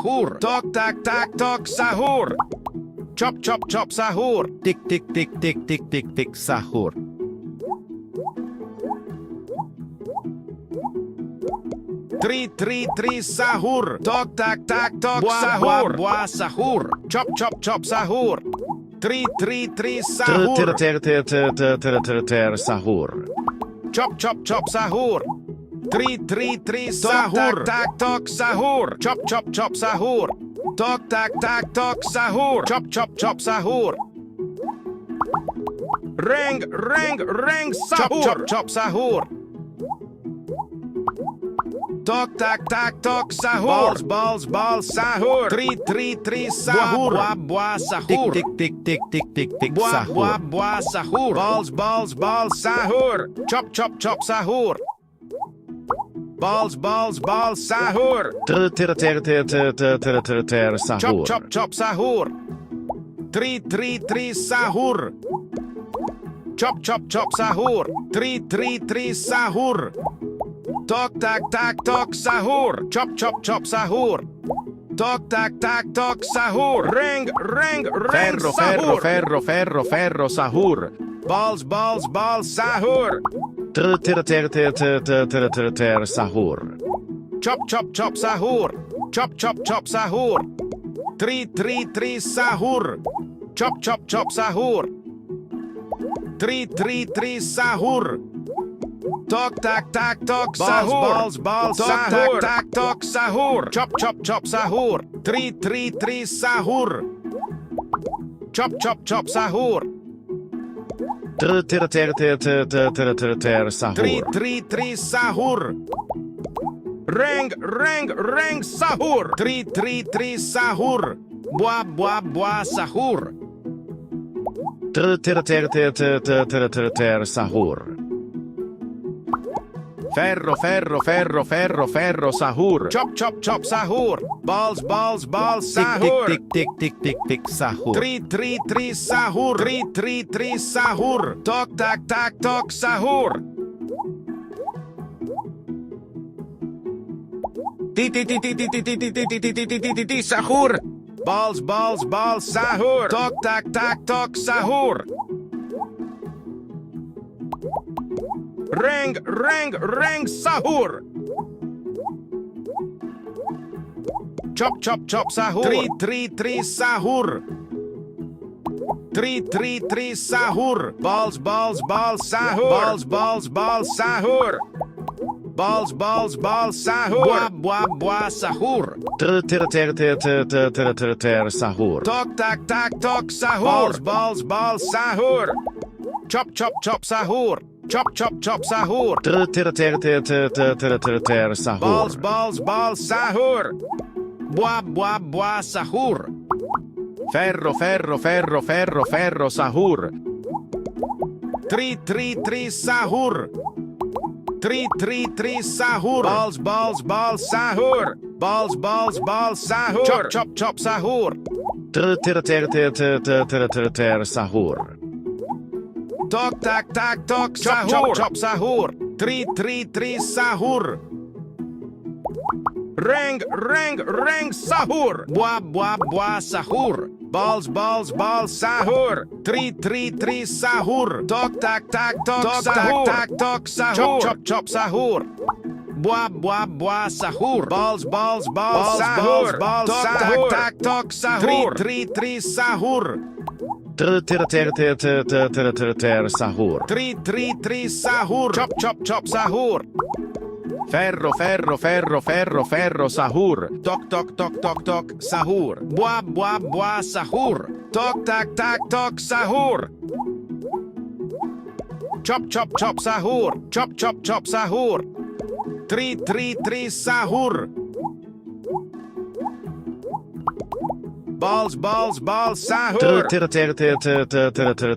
sahur. Tok tak tak tok sahur. Chop chop chop sahur. Tik tik tik tik tik tik tik sahur. Tri sahur. Tok tak tak tok sahur. Buah sahur. Chop chop chop sahur. Tri sahur. Ter sahur. Chop chop chop sahur. Tri sahur. Tak tok sahur. Chop chop chop sahur. Tok tak tak tok sahur. Chop chop chop sahur. Reng sahur. Chop chop chop sahur. Tok tak tak tok sahur. Balls sahur. Tri sahur. Buah sahur. Tik tik tik tik tik tik tik sahur. Buah sahur. Balls sahur. Chop chop chop sahur. Balls sahur. Ter sahur. Chop chop sahur. Tri sahur. Chop chop chop sahur. Tri sahur. Tok tak tak tok sahur. Chop chop chop sahur. Tok tak tak tok sahur. Reng sahur. Ferro sahur. Balls sahur. Ter sahur. Chop chop chop sahur. Chop chop chop sahur. Tri sahur. Chop chop chop sahur. Tri sahur. Tok tak tak tok sahur. Balls sahur. Tak tak tok sahur. Chop chop chop sahur. Tri sahur. Chop chop chop sahur. Ter sahur. Tri sahur. Reng sahur. Tri sahur. Buah sahur. Ter sahur. Ferro sahur. Chop chop chop sahur. Balls sahur. Tik sahur. Tri sahur. Tri sahur. Tok tak tak tok sahur. Ti sahur. Balls sahur. Tok tak tak tok sahur. Reng sahur. Chop chop chop sahur. Tri sahur. Tri sahur. Balls sahur. Balls sahur. Balls sahur. Buah sahur. Ter sahur. Tok tak tak tok sahur. Balls sahur. Chop chop chop sahur. Chop chop chop sahur. Ter sahur. Balls sahur. Buah sahur. Ferro sahur. Tri sahur. Tri sahur. Balls sahur. Balls sahur. Chop chop chop sahur. Ter sahur. Tok tak tak tok sahur. Chop chop sahur. Tri sahur. Reng sahur. Buah sahur. Balls sahur. Tri sahur. Tok tak tak tok sahur. Tak sahur. Chop chop sahur. Buah sahur. Balls sahur. Tok tak tak tok sahur. Tri sahur. Ter sahur. Tri sahur. Chop chop chop sahur. Ferro sahur. Tok tok sahur. Buah sahur. Tok tak tak tok sahur. Chop chop chop sahur. Chop chop chop sahur. Tri sahur. Balls sahur.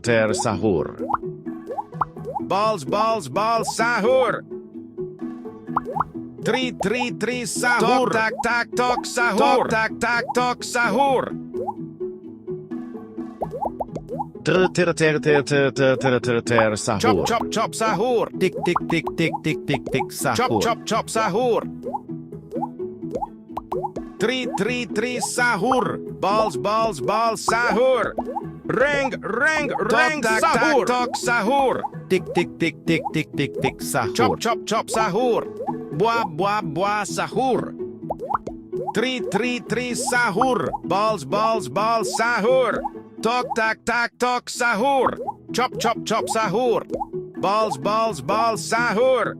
Ter sahur. Balls sahur. Tri sahur. Tak tak tok sahur. Tak tak tok sahur. Ter sahur. Chop chop sahur. Tik sahur. Chop chop sahur. 3 sahur. Balls sahur. Reng tak, sahur. tak, Sahur. Tik tik tik tik tik tik tik sahur. Chop sahur. Buah sahur. 3 sahur. Balls sahur. Tok tak sahur. Chop sahur. Balls sahur.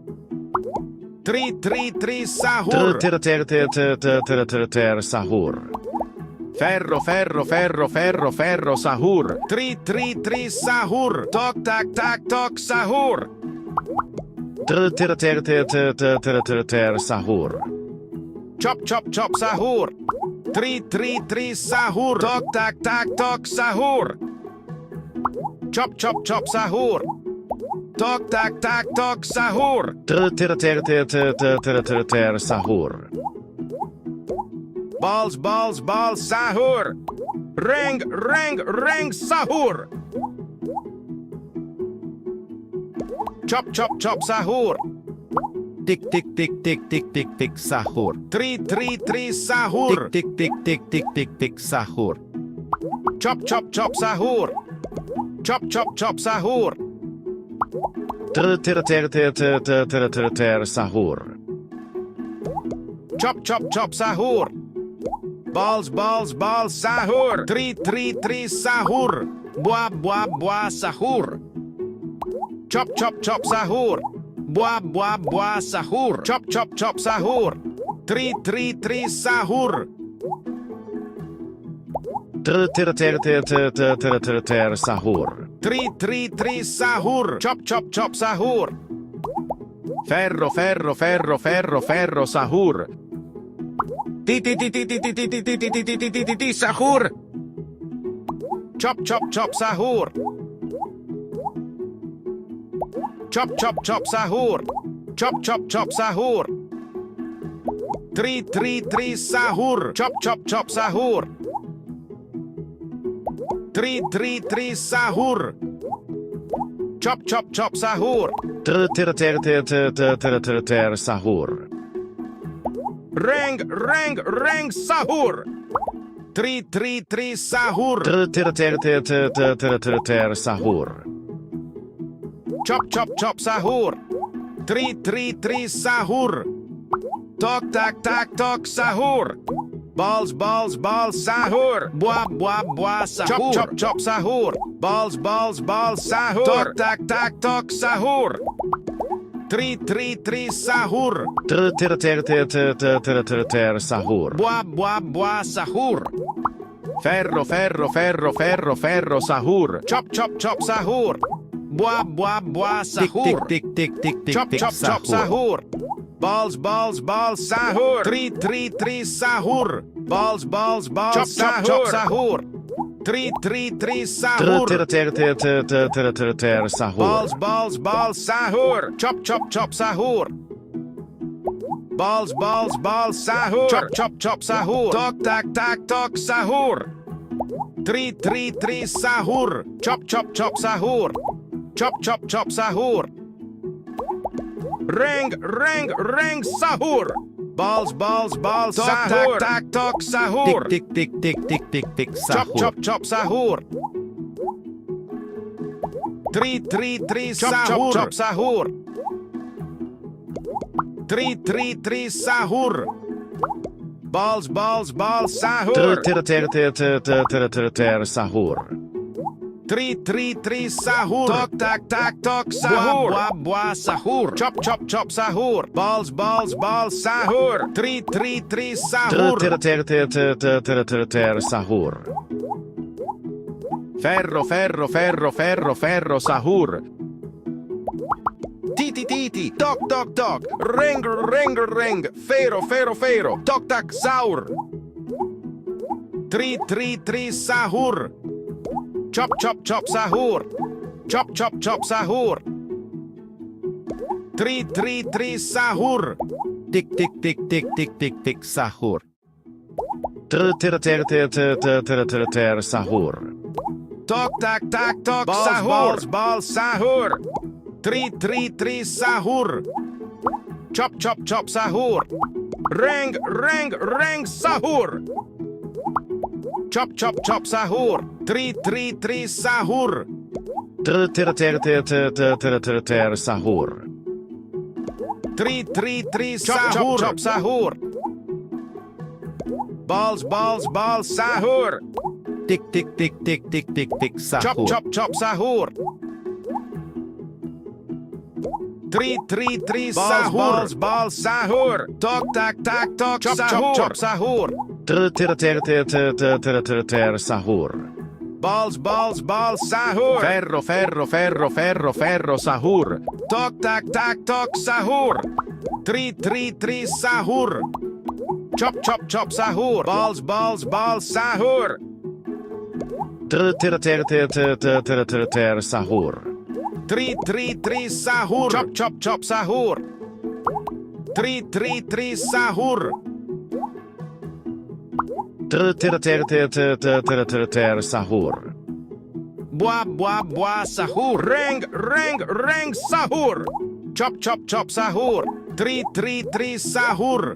3 sahur. Ter sahur. Ferro sahur. 3 sahur. Tok tak sahur. Ter sahur. Chop sahur. 3 sahur. Tok tak sahur. Chop sahur. Tok tak sahur. Ter sahur. Balls sahur. Reng sahur. Chop sahur. Tik tik tik tik tik tik tik sahur. 3 sahur. Tik tik tik tik tik tik tik sahur. Chop sahur. Chop sahur. Ter sahur. Chop sahur. Balls sahur. 3 sahur. Buah sahur. Chop sahur. Buah sahur. Chop sahur. 3 sahur. Ter sahur. 3 sahur. Chop sahur. Ferro sahur. Ti sahur. Chop sahur. Chop sahur. Chop sahur. 3 sahur. Chop sahur. 3 sahur. Chop sahur. Ter sahur. Reng sahur. 3 sahur. Ter sahur. Chop sahur. 3 sahur. Tok tak sahur. Balls sahur. Buah sahur. Chop sahur. Balls sahur. Tok tak sahur. 3 sahur. Ter sahur. Buah sahur. Ferro sahur. Chop sahur. Buah sahur. Tik tik tik tik tik tik Chop sahur. Balls sahur. 3 sahur. Balls sahur. 3 sahur. Ter sahur. Balls sahur. Chop sahur. Balls sahur. Chop sahur. Tok tak sahur. 3 sahur. Chop sahur. Chop sahur. Reng sahur. Balls sahur. Tak sahur. Tik tik tik tik tik tik sahur. Chop sahur. 3 sahur. Chop sahur. 3 sahur. Balls sahur. Ter sahur. 3 sahur. Tok tak sahur. Buah sahur. Chop sahur. Balls sahur. 3 sahur. Ter sahur. Ferro sahur. Ti. Tok. Reng. Fero. Tok tak sahur. 3 sahur. Chop sahur. Chop sahur. 3 sahur. Tik tik tik tik tik tik tik sahur. Ter sahur. Tok tak sahur. Balls sahur. 3 sahur. Chop sahur. Reng sahur. Chop chop chop sahur. 3 sahur. Ter sahur. 3 sahur. Chop sahur. Balls sahur. Tik Chop sahur. chop sahur. 3 sahur. Balls sahur. Tok tak tok chop sahur. Ter sahur. Balls sahur. Ferro sahur. Tok tak tok sahur. 3 sahur. Chop sahur. Balls sahur. Ter sahur. 3 sahur. Chop sahur. 3 sahur. Ter sahur. Buah sahur. Reng sahur. Chop sahur. 3 sahur.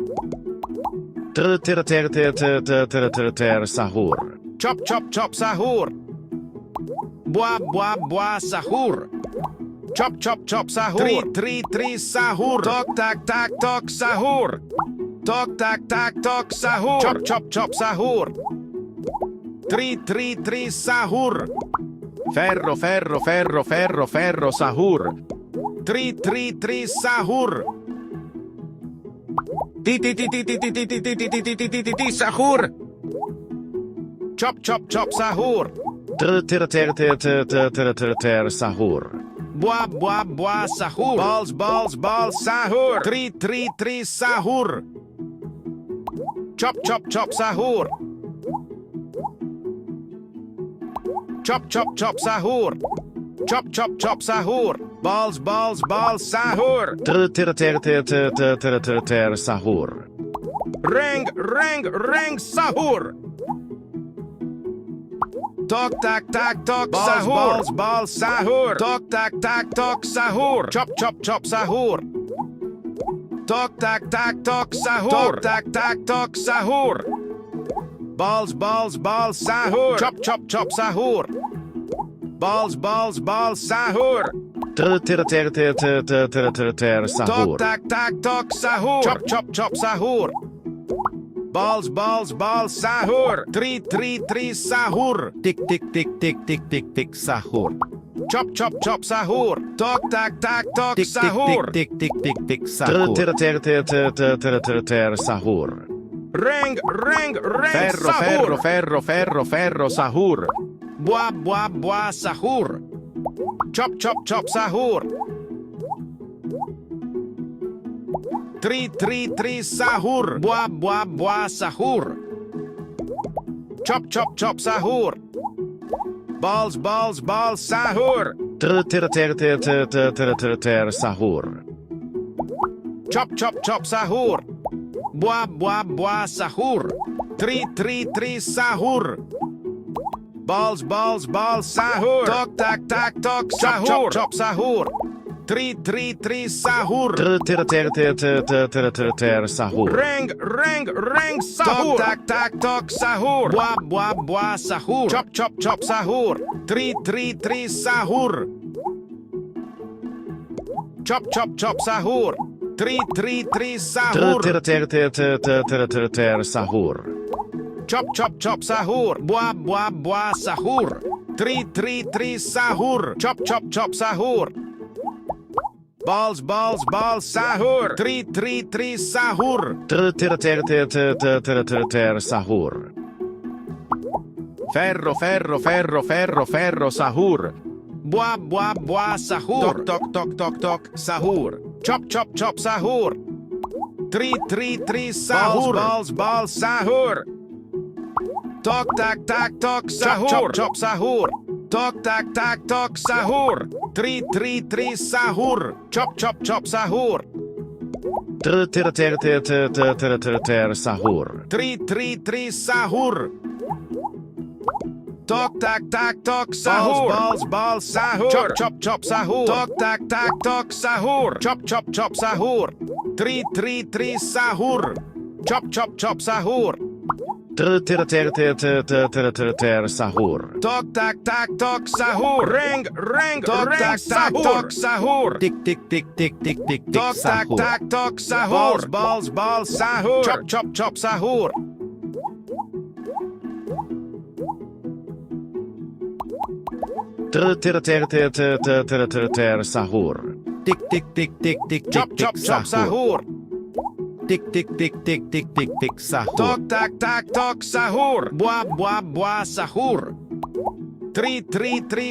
Ter sahur. Chop sahur. Buah sahur. Chop sahur. 3 sahur. Tok tak tok sahur. Tok tak tok sahur. Chop sahur. 3 sahur. Ferro sahur. 3 sahur. Sahur. Chop sahur. Ter sahur. Buah sahur. Balls sahur. 3 sahur. Chop sahur. Chop sahur. Chop sahur. Balls sahur. Ter sahur. Reng sahur. Tok tak tok sahur. Balls sahur. Tok tak tok sahur. Chop sahur. Tok tak tok sahur. Tok tak tok sahur. Balls sahur. Chop sahur. Balls sahur. Ter sahur. Tok tak tok sahur. Chop sahur. Balls sahur. 3 sahur. Tik sahur. Chop sahur. Tok tak tok sahur. Tik sahur. Ter sahur. Reng sahur. Ferro sahur. Buah sahur. Chop sahur. 3 sahur. Buah sahur. Chop sahur. Balls sahur. Ter sahur. Chop sahur. Buah sahur. 3 sahur. Balls sahur. Tok tak tok sahur. Chop sahur. 3 sahur. Ter sahur. Reng sahur. Tok tak tok sahur. Buah sahur. Chop sahur. 3 sahur. Chop sahur. 3 sahur. Ter sahur. Chop sahur. Buah sahur. 3 sahur. Chop sahur. Balls sahur. 3 sahur. Ter sahur. Ferro sahur. Buah sahur. Tok sahur. Chop sahur. 3 sahur. Balls sahur. Tok tak tok sahur. Chop sahur. Tok tak tok sahur. 3 sahur. Chop sahur. Ter sahur. 3 sahur. Tok tak tok sahur. Balls sahur. Chop sahur. Tok tak tok sahur. Chop sahur. 3 sahur. Chop chop chop sahur. Ter sahur. Tok tak tak tok sahur. Reng reng tok tak tak tok sahur. Tik tik tik tik tik tik tik Tok tak sahur. tak tok sahur. Balls sahur. Chop chop chop sahur. Ter sahur. Tik tik tik tik tik Chop tik chop tik chop sahur. Tik tik tik tik tik tik tik sahur. Tok tak tak tok sahur. Buah sahur. Tri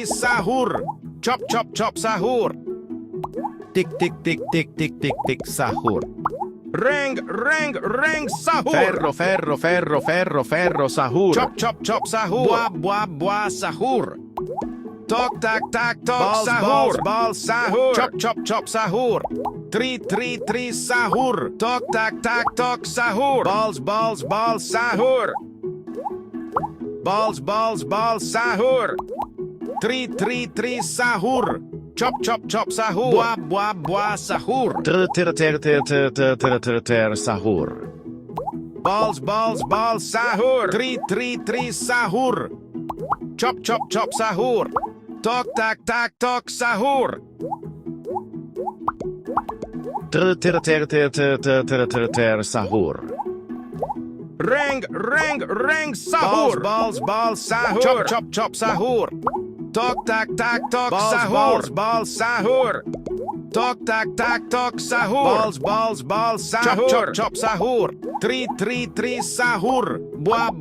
sahur. Chop chop chop sahur. Tik tik tik tik tik tik tik sahur. Reng sahur. Ferro sahur. Chop chop chop sahur. Buah sahur. Tok tak tak tok sahur. Balls sahur. Chop chop chop sahur. Tri sahur. Tok tak tak tok sahur. Balls sahur. Balls sahur. Tri sahur. Chop chop chop sahur. Buah sahur. Ter sahur. Balls sahur. Tri sahur. Chop chop chop sahur. Tok tak tak tok sahur. Ter sahur. Reng sahur. Balls sahur. Chop chop chop sahur. Tok tak tak tok sahur. Balls sahur. Tok tak tak tok sahur. Balls sahur. Chop chop sahur. Tri sahur. Buah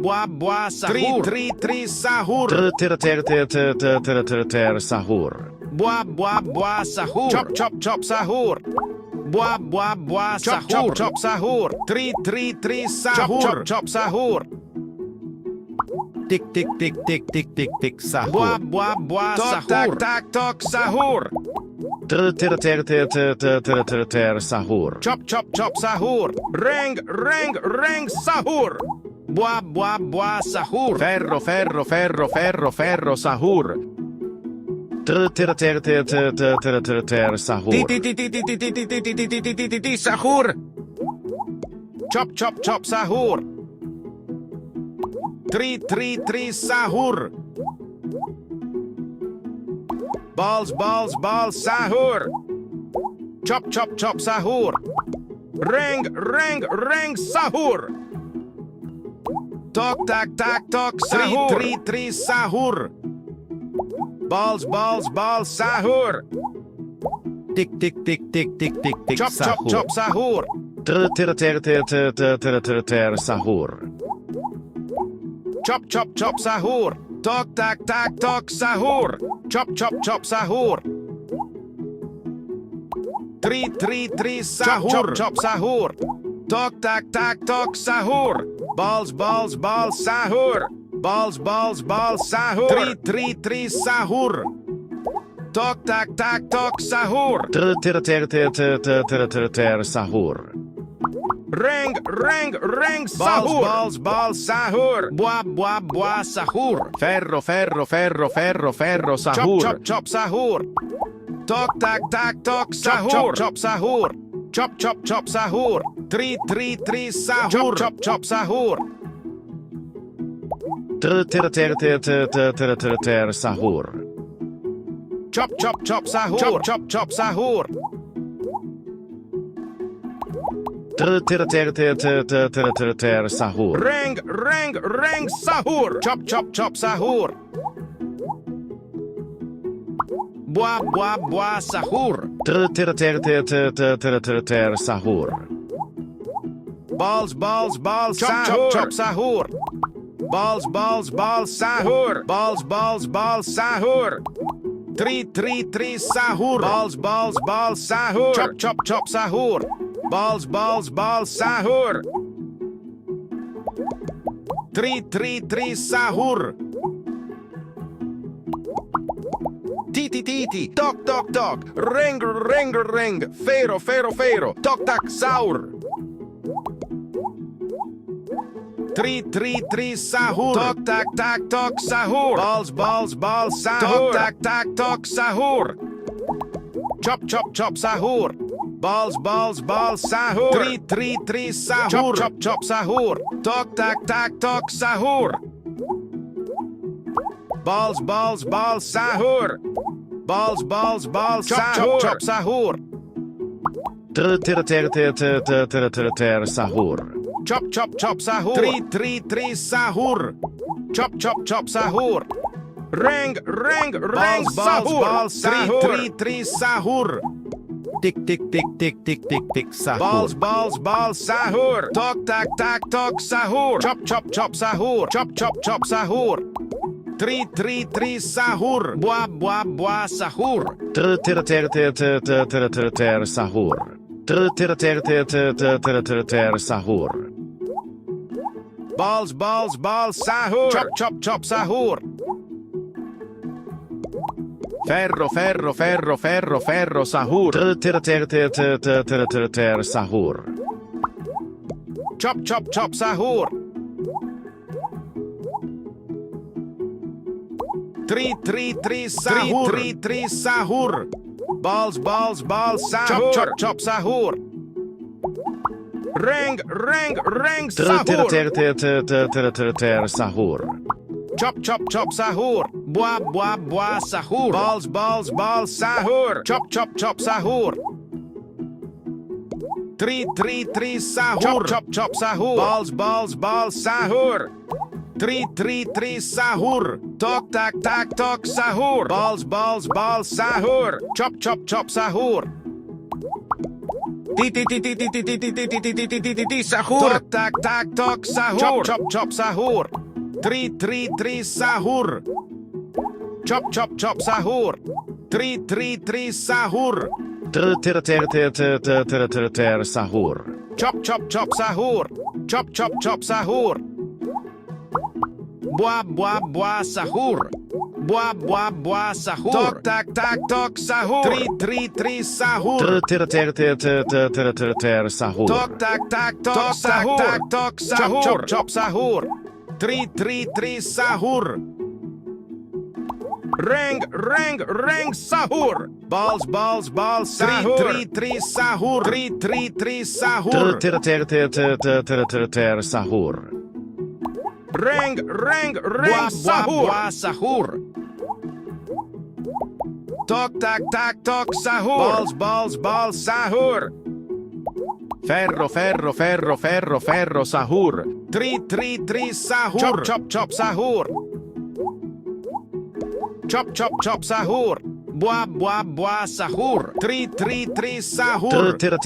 sahur. Tri sahur. Ter sahur. Buah sahur. Chop chop chop sahur. Buah sahur. Chop sahur. Tri sahur. Chop sahur. Tik tik tik tik tik tik tik sahur. Buah sahur. Tak tok sahur. Ter sahur. Chop chop chop sahur. Reng sahur. Buah sahur. Ferro sahur. Ter sahur. Sahur. Chop chop chop sahur. Tri sahur. Balls sahur. Chop chop chop sahur. Reng sahur. Tok tak tak tok sahur. Tri sahur. Balls sahur. Tik tik tik tik tik tik tik Chop chop sahur. chop sahur. Ter sahur. Chop chop chop sahur. Tok tak tak tok sahur. Chop chop chop sahur. Tri sahur. Chop sahur. Tok tak tak tok sahur. Balls sahur. Balls sahur. Tri sahur. Tok tak tak tok sahur. Ter sahur. Reng sahur. Balls sahur. Buah sahur. Ferro sahur. Chop chop sahur. Tok tak tak tok sahur. Chop sahur. Chop chop sahur. Tri sahur. Chop chop sahur. Ter sahur. Chop chop sahur. Chop sahur. Ter sahur. Reng sahur. Chop chop sahur. Buah sahur. Ter sahur. Balls sahur. Chop sahur. Balls sahur. Balls sahur. Tri sahur. Balls sahur. Chop sahur. Balls sahur. Tri sahur. Titi. Tok. Reng. Fero. Tok tak sahur. Tri sahur. Tok tak tok sahur. Balls sahur. Tok tak tok sahur. Chop sahur. Balls, balls, balls, sahur. 3 sahur. Chop, chop, chop, sahur. Tok, tak, tak, tok, sahur. Balls, balls, balls, sahur. Balls, balls, balls, chop, chop, chop, sahur. Ter sahur. Chop, chop, chop, sahur. 3 sahur. Chop, chop, chop, sahur. Rang, rang, rang, sahur. Balls, sahur. 3 sahur. Tik tik tik tik tik tik tik sahur. Balls, balls, balls, sahur. Tok, tak, tak, tok, sahur. Chop, chop, chop, sahur. Chop, chop, chop, sahur. 3 sahur. Buah, buah, buah, sahur. Ter sahur. Ter sahur. Balls, balls, balls, sahur. Chop, chop, chop, sahur. Ferro, ferro, ferro, ferro, ferro, sahur. Ter sahur. Chop, chop, chop, sahur. 3 sahur. 3 sahur. Balls, balls, balls, sahur. Chop, chop, chop, sahur. Rang, rang, rang, sahur. Ter sahur. Chop, chop, chop, sahur. Buah, buah, buah, sahur. Balls, balls, balls, sahur. Chop, chop, chop, sahur. 3 sahur. Chop, chop, chop, sahur. Balls, balls, balls, sahur. 3 sahur. Tok, tak, tak, tok, sahur. Balls, balls, balls, sahur. Chop, chop, chop, sahur. Sahur. Tok, tak, tak, tok, sahur. Chop, chop, chop, sahur. 3 sahur. Chop, chop, chop, sahur. 3 sahur. Ter sahur. Chop, chop, chop, sahur. Chop, chop, chop, sahur. Buah, buah, buah, sahur. Buah, buah, buah, sahur. Tok, tak, tak, tok, sahur. 3 sahur. Ter sahur. Tok, tak, tak, tok, sahur. Tak, tok, sahur. Chop, chop, chop, sahur. 3 sahur. Rang, rang, rang, sahur. Balls, balls, balls, sahur. 3 sahur. 3 sahur. Ter sahur. Rang, rang, rang, sahur. Buah, sahur. Tok, tak, tak, tok, sahur. Balls, balls, balls, sahur. Ferro, ferro, ferro, ferro, ferro, sahur. 3 sahur. Chop, chop, chop, sahur. Chop, chop, chop, sahur. Buah, buah, buah, sahur. 3 sahur. Ter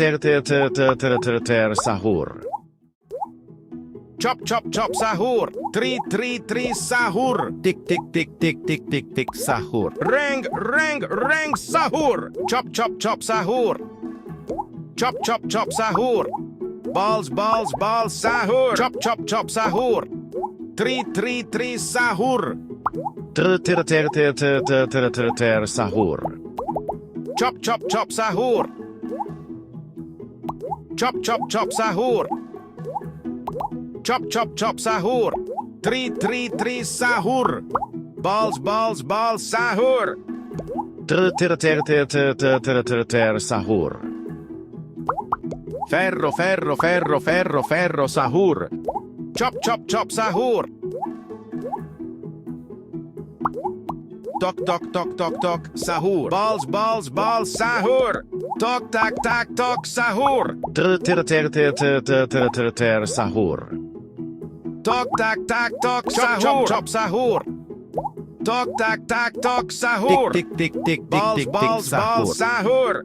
sahur. Chop, chop, chop, sahur. 3 sahur. Tik tik tik tik tik tik tik sahur. Rang, rang, rang, sahur. Chop, chop, chop, sahur. Chop, chop, chop, sahur. Balls, balls, balls, sahur. Chop, chop, chop, sahur. 3 sahur. Ter sahur. Chop, chop, chop, sahur. Chop, chop, chop, sahur. Chop, chop, chop, sahur. 3 sahur. Balls, balls, balls, sahur. Ter sahur. Ferro, ferro, ferro, ferro, ferro, sahur. Chop, chop, chop, sahur. Tok, tok, tok, tok, tok, sahur. Balls, balls, balls, sahur. Tok, tak, tak, tok, sahur. Ter sahur. Tok, tak, tak, tok, sahur. Chop, chop, sahur. Tok, tak, tak, tok, sahur. Tik tik tik tik Balls, tik tik balls, balls, sahur. sahur.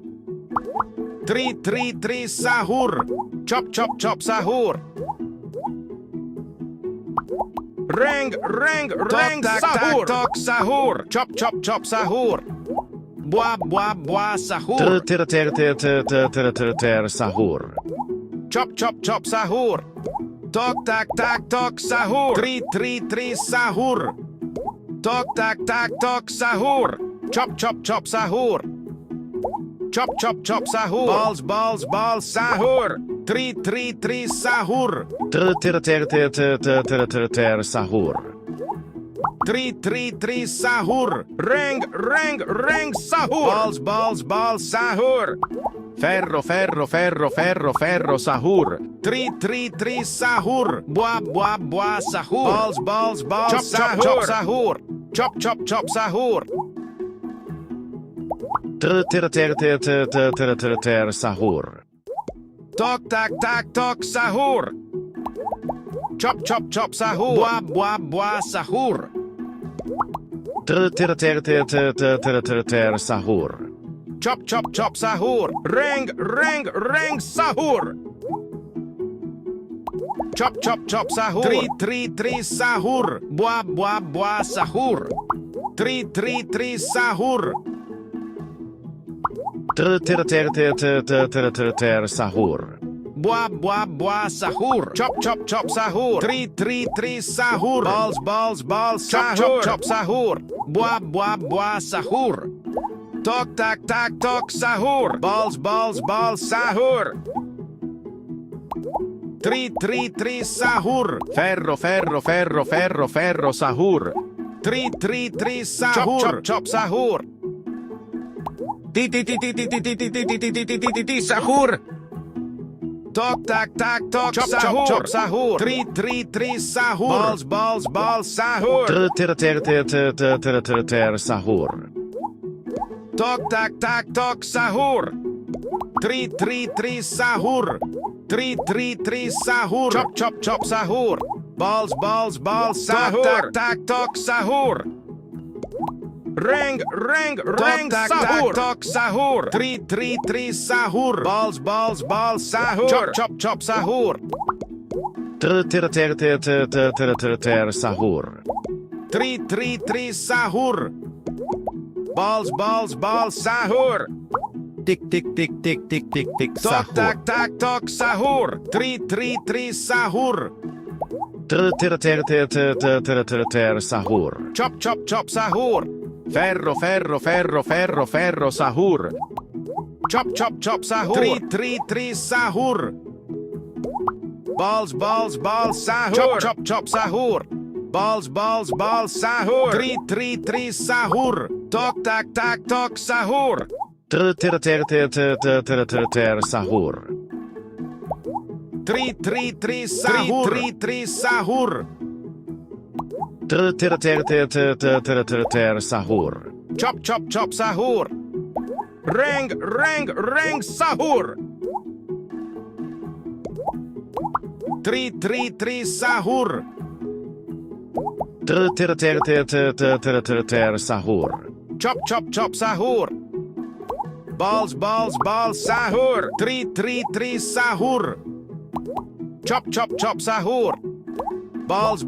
3 sahur. Chop, chop, chop, sahur. Rang, rang, rang, sahur. Tok, sahur. Chop, chop, chop, sahur. Buah, buah, buah, sahur. Ter sahur. Chop, chop, chop, sahur. Tok, tak, tak, tok, sahur. 3 sahur. Tok, tak, tak, tok, sahur. Chop, chop, chop, sahur. Chop, chop, chop, sahur. Balls, balls, balls, sahur. 3 sahur. Ter sahur. 3 sahur. Rang, rang, rang, sahur. Balls, balls, balls, sahur. Ferro, ferro, ferro, ferro, ferro, sahur. 3 sahur. Buah buah buah sahur. Balls chop sahur. chop sahur. Chop sahur. Ter sahur. Tok sahur. Chop sahur. Buah buah sahur. Ter sahur. Chop sahur. Reng sahur. Chop sahur. 3 sahur. Buah sahur. 3 sahur. Ter sahur. Buah sahur. Chop sahur. 3 sahur. Balls sahur. Chop sahur. Buah sahur. Tok sahur. Balls sahur. 3 sahur. Ferro, ferro, ferro, ferro, ferro, sahur. 3 sahur. Chop sahur. Sahur. Tok sahur. Chop sahur. 3 sahur. Balls sahur. Ter sahur. Tok sahur. 3 sahur. 3 sahur. Chop sahur. Balls sahur. Tok sahur. Reng sahur. Tok sahur. 3 sahur. Balls sahur. Chop sahur. Ter sahur. 3 sahur. Balls sahur. Tik sahur. Tok sahur. 3 sahur. Ter sahur. Chop sahur. Ferro, ferro, ferro, ferro, ferro, sahur. Chop sahur. 3 sahur. Balls sahur. Chop sahur. Balls sahur. 3 sahur. Tok sahur. Ter sahur. 3 sahur. 3 sahur. Ter sahur. Chop sahur. Reng sahur. 3 sahur. Ter sahur. Chop sahur. Balls sahur. 3 sahur. Chop sahur. Balls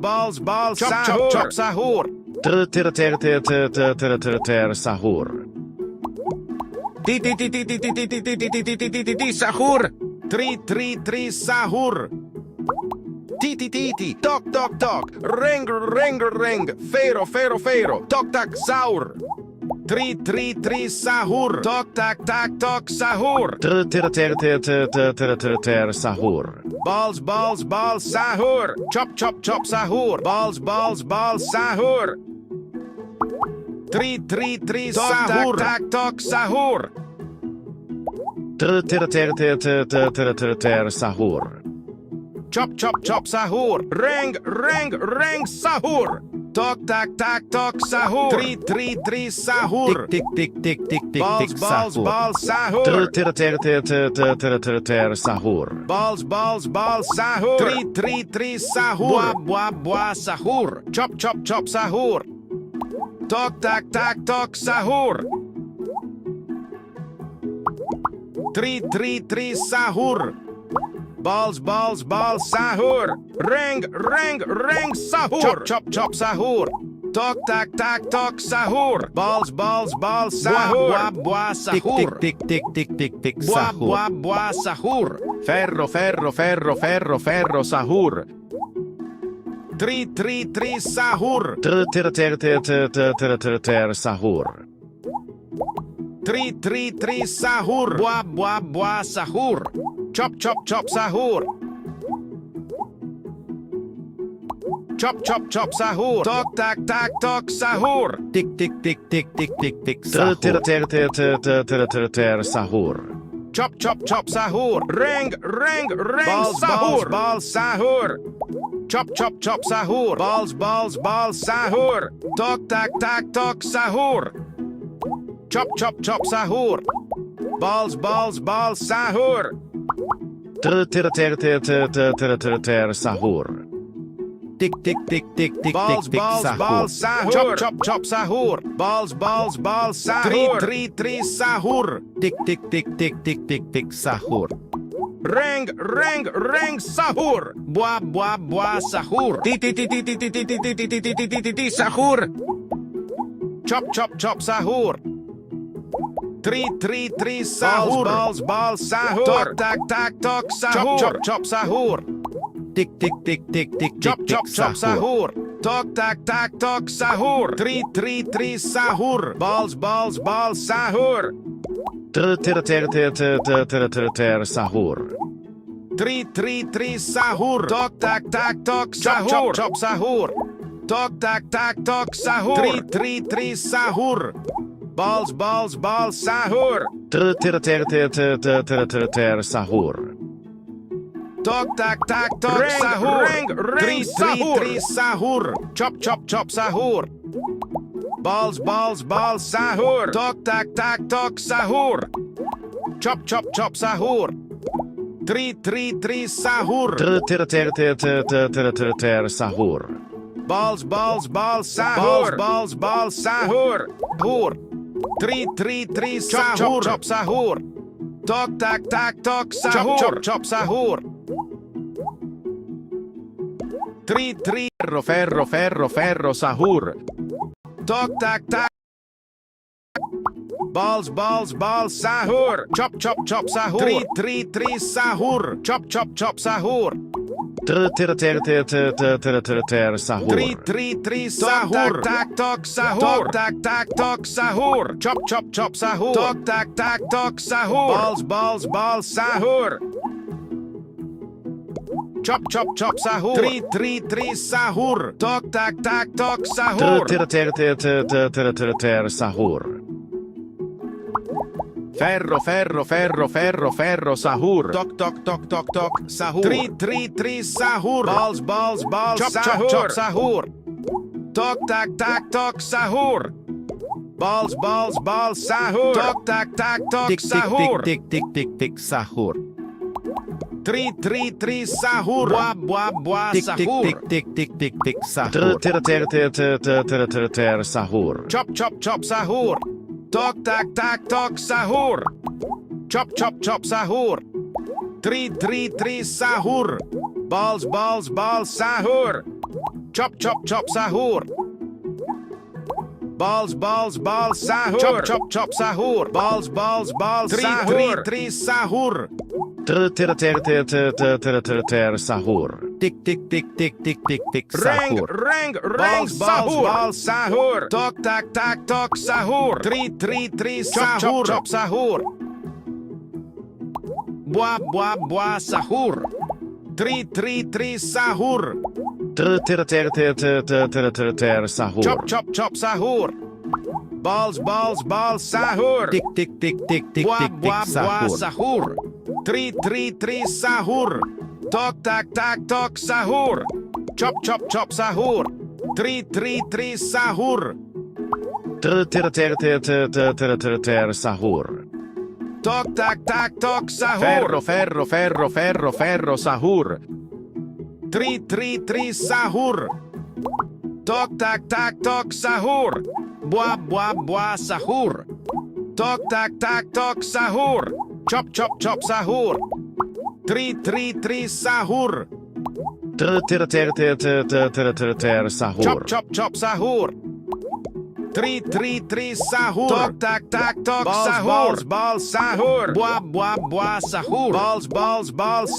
sahur. Chop sahur. Ter sahur. Sahur. 3 sahur. Titi. Tok. Reng. Fero. Tok sahur. 3 sahur. Tok sahur. Ter sahur. Balls sahur. Chop sahur. Balls sahur. 3 sahur. Tok sahur. Ter sahur. Chop sahur. Reng sahur. Tok sahur. 3 sahur. Tik Balls sahur. Ter sahur. Balls sahur. 3 sahur. Buah sahur. Chop sahur. Tok sahur. 3 sahur. Balls sahur. Reng sahur. Chop sahur. Tok sahur. Balls sahur. Buah sahur. Tik sahur. Buah sahur. Ferro, ferro, ferro, ferro, ferro, sahur. 3 sahur. Ter sahur. 3 sahur. Buah sahur. Chop sahur. Chop sahur. Tok sahur. Tik sahur. Ter sahur. Chop chop chop sahur. Ring Balls, sahur. balls, Sahur. Chop chop chop sahur. Balls sahur. Tok tak sahur. Chop chop chop sahur. Balls sahur. Sahur. Tik tik tik tik tik Balls tik sahur. sahur. Chop chop sahur. Balls sahur. Three sahur. Tik tik tik tik tik tik tik sahur. Ring sahur. Buah sahur. Ti sahur. Chop chop sahur. Three sahur. Balls sahur. Tok sahur. Chop sahur. Tik tik tik tik tik tik Chop tik sahur. Tok sahur. Three sahur. Balls sahur. Sahur. Three sahur. Tok sahur. Chop sahur. Tok sahur. Three sahur. Balls sahur. Sahur. Tok sahur. Three sahur. Chop sahur. Balls sahur. Tok sahur. Chop sahur. Three sahur. Sahur. Balls sahur. Balls sahur. Hur. Three sahur. Chop sahur. Tok sahur. Chop sahur. Three Ferro sahur. tok balls sahur. Chop sahur. Three sahur. Chop sahur. Sahur. Three sahur. Tok sahur. Tok sahur. Chop sahur. Tok sahur. Balls sahur. Chop sahur. Three sahur. Tok sahur. Sahur. Ferro sahur. Tok sahur. Three sahur. Balls chop sahur. Tok sahur. Balls sahur. Tok sahur. Tik sahur. Three sahur. Buah sahur. Tik sahur. Sahur. Chop sahur. Tok sahur. Chop sahur. Three sahur. Balls sahur. Chop sahur. Balls sahur. Chop sahur. Balls sahur. Three sahur. Sahur. Tik sahur. Ring sahur. Balls sahur. Tok sahur. Three sahur. Chop sahur. Buah sahur. Three sahur. Sahur. Chop sahur. Balls sahur. Tik Buah sahur. sahur. Three sahur. Tok sahur. Chop sahur. Three sahur. Sahur. Tok sahur. Ferro sahur. Three sahur. Tok sahur. Buah sahur. Tok sahur. Chop sahur. Three sahur. Sahur. Chop sahur. Three sahur. Tok sahur. Balls sahur. Buah sahur. Balls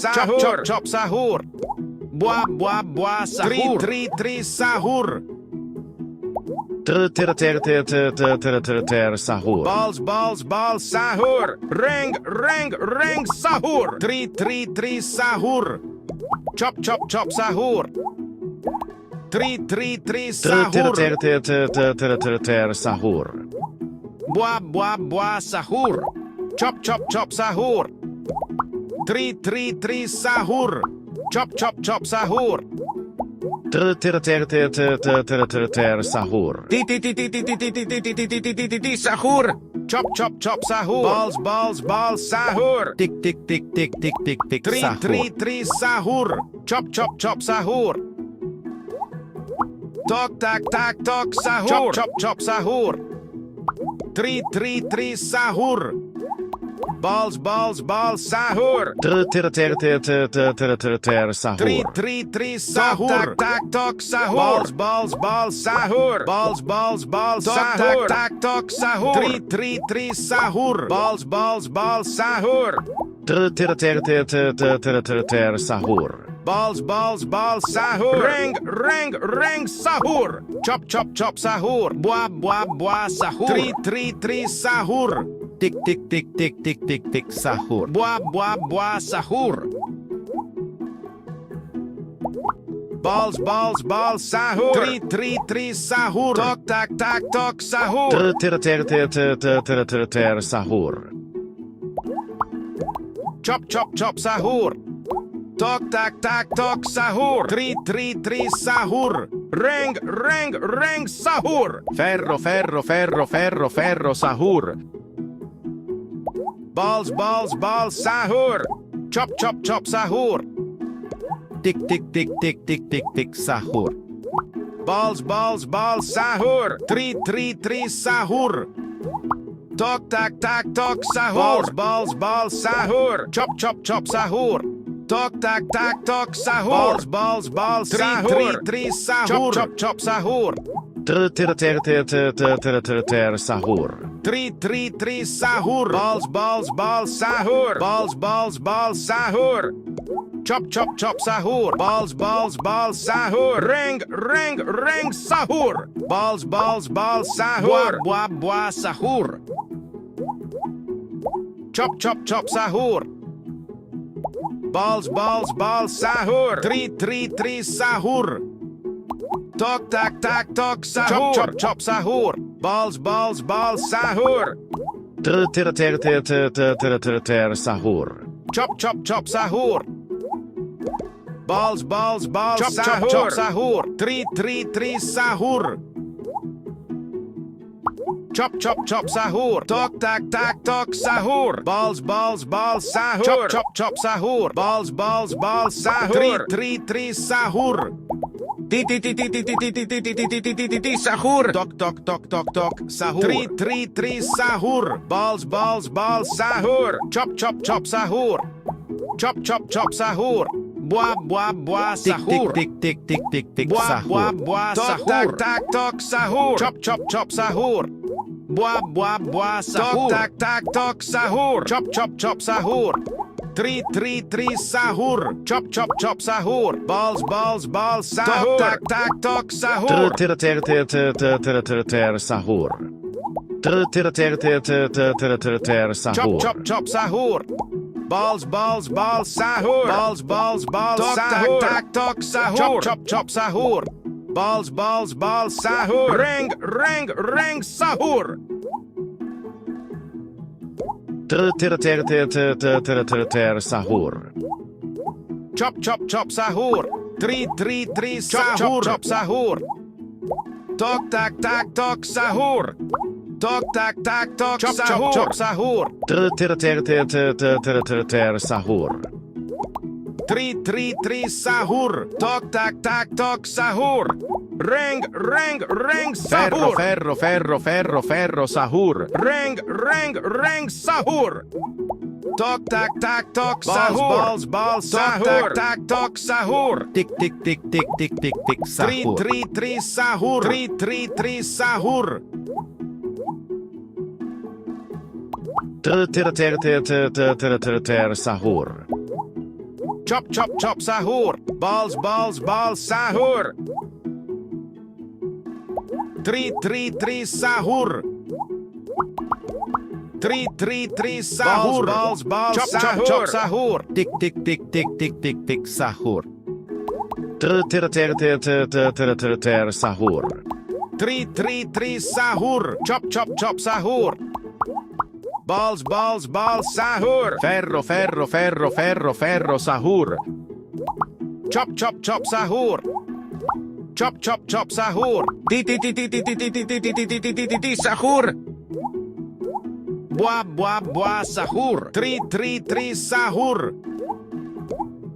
sahur. Chop sahur. Buah sahur. Three sahur. Sahur. Balls sahur. Ring sahur. Three sahur. Chop sahur. Three sahur. Sahur. Buah sahur. Chop chop chop sahur. 3 sahur. Chop chop chop sahur. Sahur. Sahur. Chop chop chop sahur. Balls sahur. Tik tik tik tik tik tik tik sahur. 3 sahur. Chop chop chop sahur. Tok tak sahur. Chop chop chop sahur. 3 sahur. Balls sahur. Sahur. 3 sahur. Tok sahur. Balls sahur. Balls sahur. Tok sahur. 3 sahur. Balls sahur. Sahur. Balls sahur. Reng sahur. Chop chop sahur. Buah sahur. 3 sahur. Tik tik tik tik tik tik tik sahur. Buah sahur. Balls sahur. 3 sahur. Tok sahur. Sahur. Chop sahur. Tok sahur. 3 sahur. Reng sahur. Ferro sahur. Balls sahur. Chop sahur. Tik tik tik tik tik tik tik sahur. Balls sahur. 3 sahur. Tok sahur. Balls sahur. Chop sahur. Tok sahur. Balls sahur. 3 sahur. Chop sahur. Sahur. 3 sahur. Balls sahur. Balls sahur. Chop sahur. Balls sahur. Reng sahur. Balls sahur. Buah sahur. Chop sahur. Balls sahur. 3 sahur. Tok sahur. Chop sahur. Balls sahur. Sahur. Chop sahur. Balls sahur. Chop sahur. 3 sahur. Chop sahur. Tok sahur. Balls sahur. Chop sahur. Balls sahur. 3 sahur. Sahur. Tok sahur. 3 sahur. Balls sahur. Chop sahur. Chop sahur. Buah sahur. Tik tik tik tik tik Buah sahur. sahur. Tok sahur. Chop sahur. Buah sahur. Tok sahur. Chop sahur. 3 sahur. Chop sahur. Balls sahur. Tok sahur. Sahur. Sahur. Chop sahur. Balls sahur. Balls sahur. Tok sahur. Chop sahur. Balls sahur. Reng sahur. Sahur. Chop sahur. 3 sahur. Chop sahur. Tok sahur. Tok sahur. Chop sahur. Sahur. 3 sahur. Tok sahur. Reng sahur. Ferro sahur. Reng sahur. Tok sahur. Balls sahur. Tok sahur. Tik tik tik tik tik tik tik sahur. 3 sahur. 3 sahur. Sahur. Chop sahur. Balls sahur. 3 sahur. 3 sahur. Balls chop sahur. Tik tik tik tik tik tik tik sahur. Sahur. 3 sahur. Chop sahur. Balls, balls, balls, sahur. Ferro, ferro, ferro, ferro, ferro, sahur. Chop, chop, chop, sahur. Chop, chop, chop, sahur. Ti, sahur. Buah, buah, buah, sahur. Tri, sahur.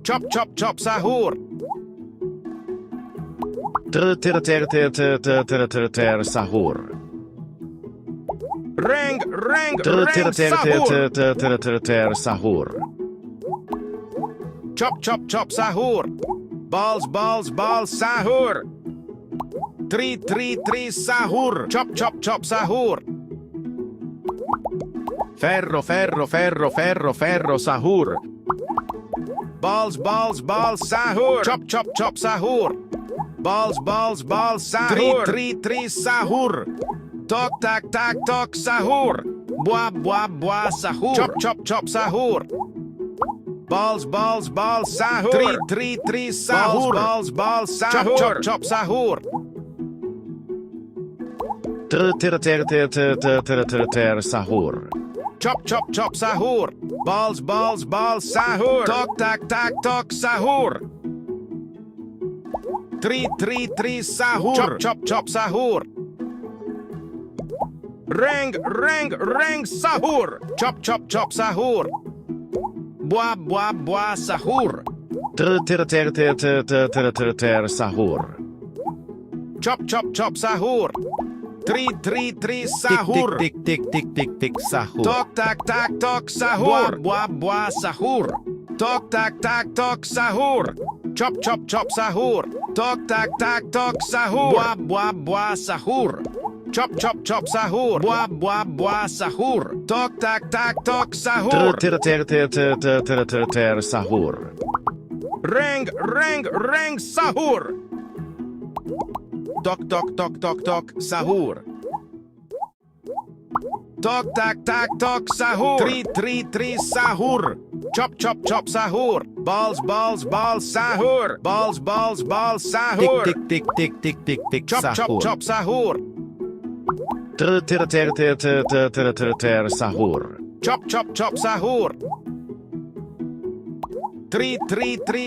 Chop, chop, chop, sahur. Ter, sahur. Reng, sahur. Ter, sahur. Chop, chop, chop, sahur. Balls, balls, balls, sahur. Tri, sahur. Chop, chop, chop, sahur. Ferro, ferro, ferro, ferro, ferro, sahur. Balls, balls, balls, sahur. Chop, chop, chop, sahur. Balls, balls, balls, sahur. Tri, sahur. Tok, tak, tak, tok, sahur. Buah, buah, buah, sahur. Chop, chop, chop, sahur. Balls, balls, balls, sahur. Tri, sahur. Balls, balls, sahur. Chop, chop, chop, sahur. Ter, sahur. Chop, chop, chop, sahur. Balls, balls, balls, sahur. Tok, tak, tak, tok, sahur. Tri, sahur. Chop, chop, chop, sahur. Reng, sahur. Chop, chop, chop, sahur. Buah, buah, buah, sahur. Ter, sahur. Chop, chop, chop, sahur. Tri, sahur. Tik, sahur. Tok, tak, tak, tok, sahur. Buah, buah, sahur. Tok, tak, tak, tok, sahur. Chop, chop, chop, sahur. Tok, tak, tak, tok, sahur. Buah, buah, buah, sahur. Chop, chop, chop, sahur. Buah, buah, buah, sahur. Tok, tak, tak, tok, sahur. Ter, sahur. Reng, sahur. Tok, tok, tok, tok, tok, sahur. Tok, tak, tak, tok, sahur. Tri, sahur. Chop, chop, chop, sahur. Balls, balls, balls, sahur. Balls, balls, balls, sahur. Tik, Chop, sahur. chop, chop, sahur. Ter, sahur. Chop, chop, chop, sahur. Tri,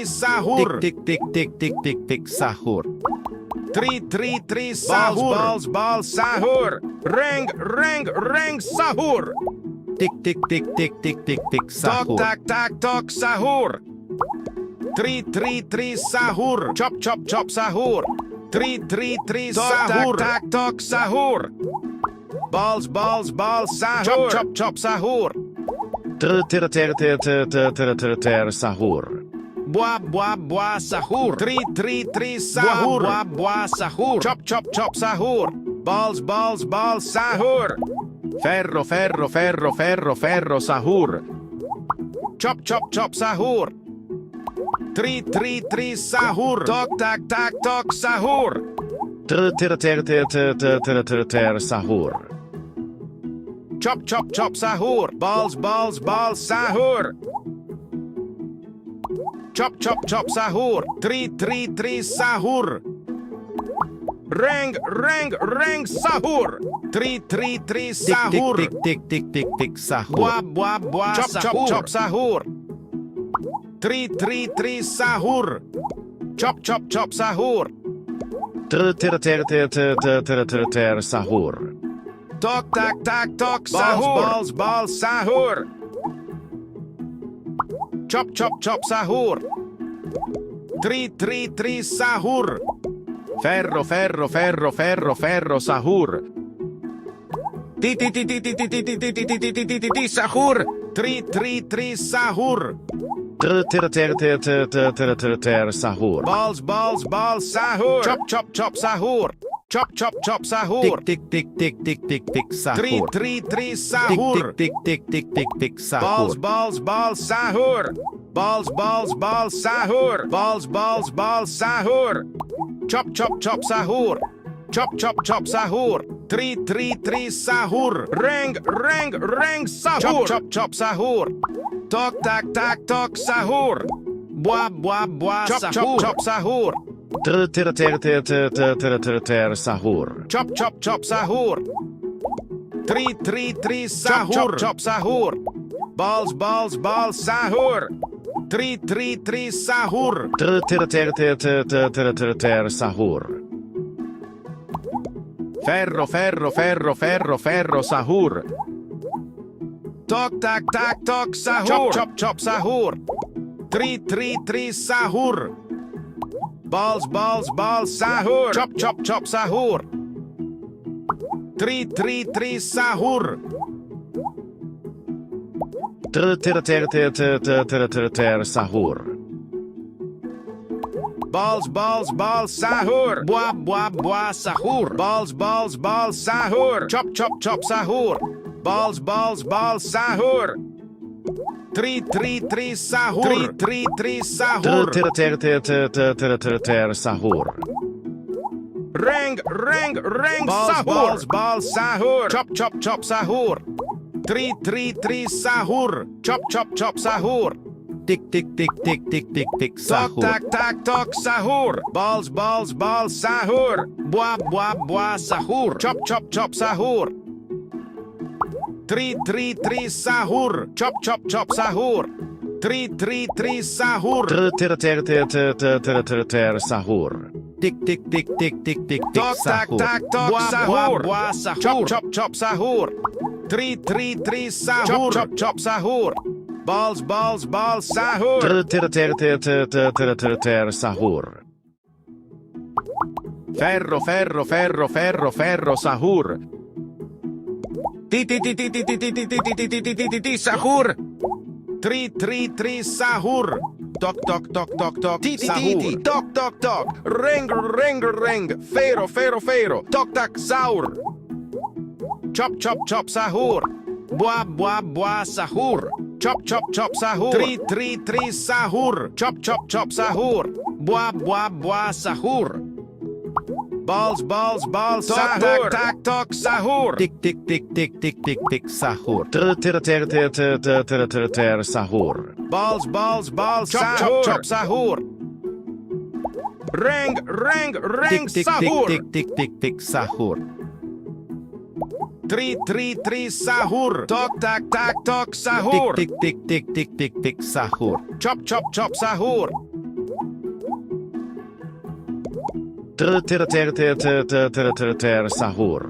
sahur. Tik, sahur. Tri, sahur. Balls, balls, sahur. Reng, sahur. Tik, Tok, sahur. tak, tak, tok, sahur. Tri, sahur. Chop, chop, chop, sahur. Tri, sahur. Tak, tak, tok, sahur. Balls, balls, balls, sahur. Chop, chop, chop, sahur. Ter, sahur. Buah, buah, buah, sahur. Tri, sahur. Buah, buah, sahur. Chop, chop, chop, sahur. Balls, balls, balls, sahur. Ferro, sahur. Chop, chop, chop, sahur. Tri, sahur. Tok, tak, tak, tok, sahur. Ter, sahur. Chop, chop, chop, sahur. Balls, balls, balls, sahur. Chop, chop, chop, sahur. Tri, sahur. Reng, sahur. Tri, sahur. Tik, sahur. Buah, buah, buah, Chop, sahur. chop, chop, sahur. Tri, sahur. Chop, chop, chop, sahur. Ter, sahur. Tok, tak, tak, tok, sahur. Balls, balls, sahur. Chop, chop, chop, sahur. Tri, sahur. Ferro, sahur. Ti, sahur. Tri, sahur. Ter, sahur. Balls, balls, balls, sahur. Chop, chop, chop, sahur. Chop, chop, chop, sahur. Tik, sahur. Tri, sahur. Tik, sahur. Balls, balls, balls, sahur. Balls, balls, balls, sahur. Balls, balls, balls, sahur. Chop, chop, chop, sahur. Chop, chop, chop, sahur. Tri, sahur. Reng, sahur. Chop, chop, chop, sahur. Tok, tak, tak, tok, sahur. Buah, buah, buah, chop, sahur. Chop, chop, sahur. Ter, sahur. Chop, chop, chop, sahur. 3 sahur. Chop sahur. Balls sahur. 3 sahur. Sahur. Ferro, sahur. Tok sahur. Chop sahur. 3 sahur. Balls sahur. Chop sahur. 3 sahur. Sahur. Balls sahur. Buah sahur. Balls sahur. Chop sahur. Balls sahur. 3 sahur. 3 sahur. Sahur. Reng sahur. Balls sahur. Chop sahur. 3 sahur. Chop sahur. Tik, sahur. Tok sahur. Balls sahur. Buah sahur. Chop sahur. 3 sahur. Chop sahur. 3 sahur. Sahur. Tik, Tok sahur. sahur. Buah sahur. Chop sahur. 3 sahur. Chop sahur. Balls sahur. Sahur. Ferro, sahur. Sahur. 3 sahur. Tok sahur. Tok reng fero tok sahur. Chop sahur. Buah sahur. Chop sahur. 3 sahur. Chop sahur. Buah sahur. Balls sahur. Tok sahur. Tik, sahur. Sahur. Balls sahur. Chop sahur. Reng sahur. Tik, sahur. 3 sahur. Tok sahur. Tik, sahur. Chop sahur. Sahur.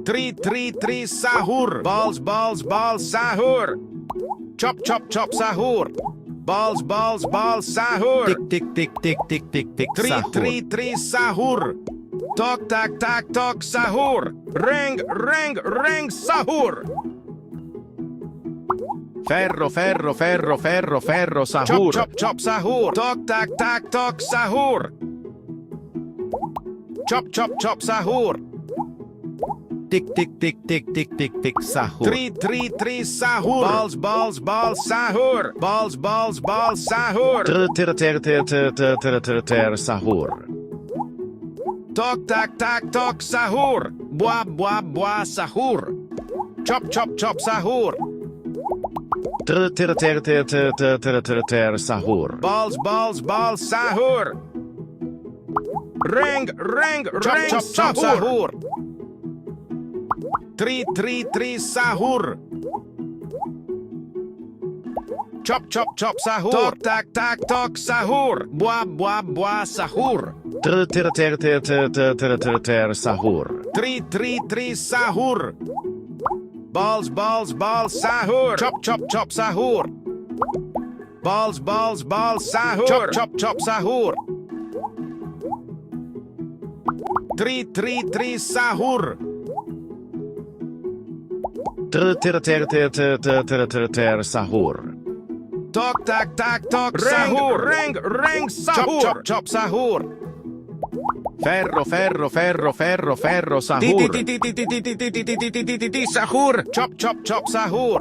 3 sahur. Balls sahur. Chop sahur. Balls sahur. Tik, sahur. 3 sahur. Tok sahur. Reng sahur. Ferro, sahur. Chop sahur. Tok sahur. Chop sahur. Tik, sahur. 3 sahur. Balls sahur. Balls sahur. Sahur. Tok sahur. Buah sahur. Chop sahur. Sahur. Balls sahur. Reng sahur. 3 sahur. Chop sahur. Tok sahur. Buah sahur. Sahur. 3 sahur. Balls sahur. Chop sahur. Balls sahur. Chop sahur. 3 sahur. Sahur. Tok sahur. Reng sahur. Chop sahur. Ferro, sahur. Sahur. Chop sahur.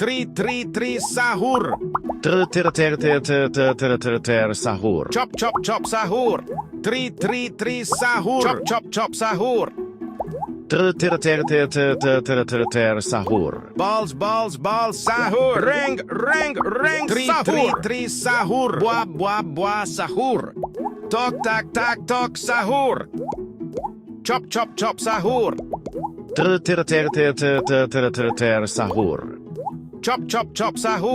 3 sahur. Sahur. Chop sahur. 3 sahur. Chop sahur. Sahur. Balls sahur. Reng sahur. 3 sahur. Buah sahur. Tok sahur. Chop sahur. Ter ter ter ter ter ter ter ter ter sahur. Chop chop chop sahur.